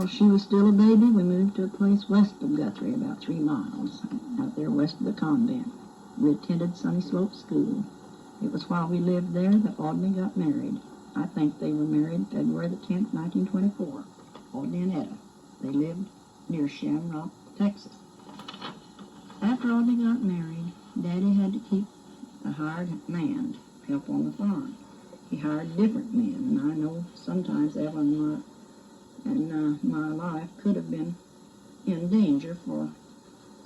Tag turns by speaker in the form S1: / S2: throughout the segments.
S1: While she was still a baby, we moved to a place west of Guthrie, about 3 miles, out there west of the convent. We attended Sunny Slope School. It was while we lived there that Audney got married. I think they were married February the 10th, 1924. Audney and Etta. They lived near Shamrock, Texas. After Audney got married, Daddy had to keep a hired man to help on the farm. He hired different men, and I know sometimes Evelyn and my life could have been in danger, for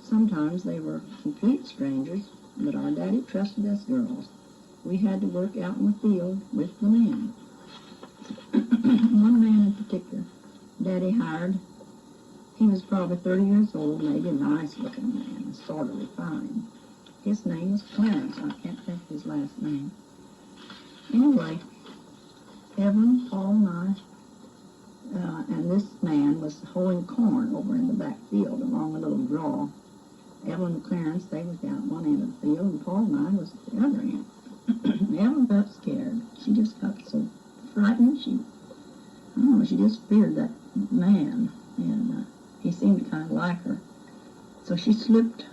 S1: sometimes they were complete strangers, but our daddy trusted us girls. We had to work out in the field with the men. One man in particular, Daddy hired. He was probably 30 years old, maybe a nice-looking man, sort of refined. His name was Clarence. I can't think of his last name. Anyway, Evelyn, Paul, and I, and this man was hoeing corn over in the back field along a little draw. Evelyn and Clarence, they was down at one end of the field, and Paul and I was at the other end. Evelyn got scared. She just got so frightened. I don't know, she just feared that man, and he seemed to kind of like her. So she slipped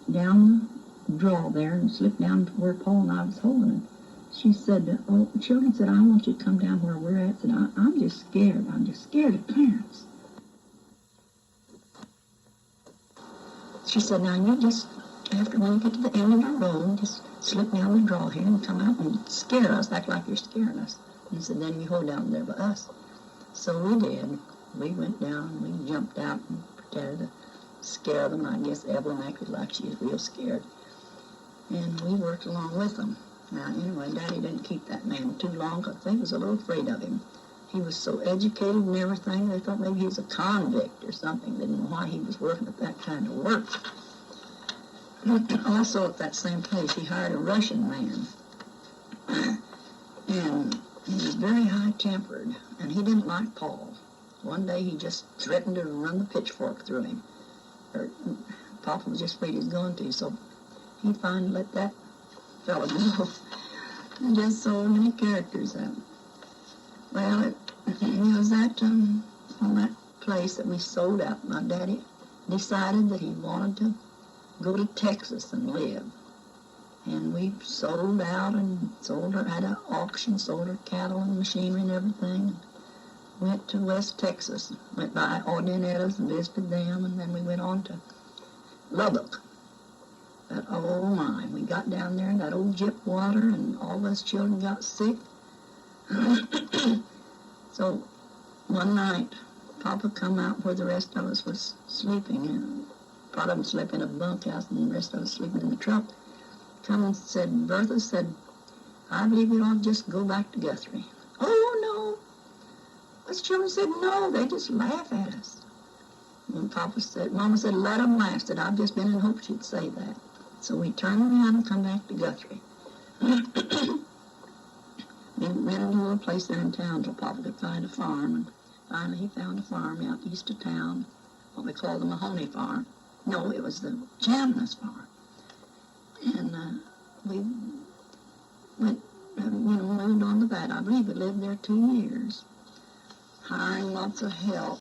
S1: down the draw there and slipped down to where Paul and I was holding her. She said, the children said, I want you to come down where we're at. I said, I'm just scared. I'm just scared of Clarence. She said, now you just, after we get to the end of the road, just slip down the draw here and come out and scare us, act like you're scaring us. And he said, then you hold down there by us. So we did. We went down, we jumped out and pretended to scare them. I guess Evelyn acted like she was real scared. And we worked along with them. Now, anyway, Daddy didn't keep that man too long because they was a little afraid of him. He was so educated and everything, they thought maybe he was a convict or something. They didn't know why he was working at that kind of work. Also, at that same place, he hired a Russian man. And he was very high-tempered, and he didn't like Paul. One day, he just threatened to run the pitchfork through him. Papa was just afraid he was going to, so he finally let that fellow go. And just so many characters out. Well, it was that, on that place that we sold out. My daddy decided that he wanted to go to Texas and live. And we sold out and had an auction, sold her cattle and machinery and everything. Went to West Texas, went by Audney and Etta's and visited them, and then we went on to Lubbock. But oh my, we got down there and got old Gyp water, and all of us children got sick. So one night, Papa come out where the rest of us was sleeping, and part of them slept in a bunkhouse and the rest of us sleeping in the truck. Come and said, Bertha said, I believe we ought to just go back to Guthrie. Oh no. Us children said no, they just laugh at us. And Mama said, let them laugh. Said, I've just been in hopes she'd say that. So we turned around and come back to Guthrie. We rented a little place there in town till Papa could find a farm. And finally he found a farm out east of town, what we call the Mahoney Farm. No, it was the Chamness Farm. And we went, moved on to that. I believe we lived there 2 years, hiring lots of help.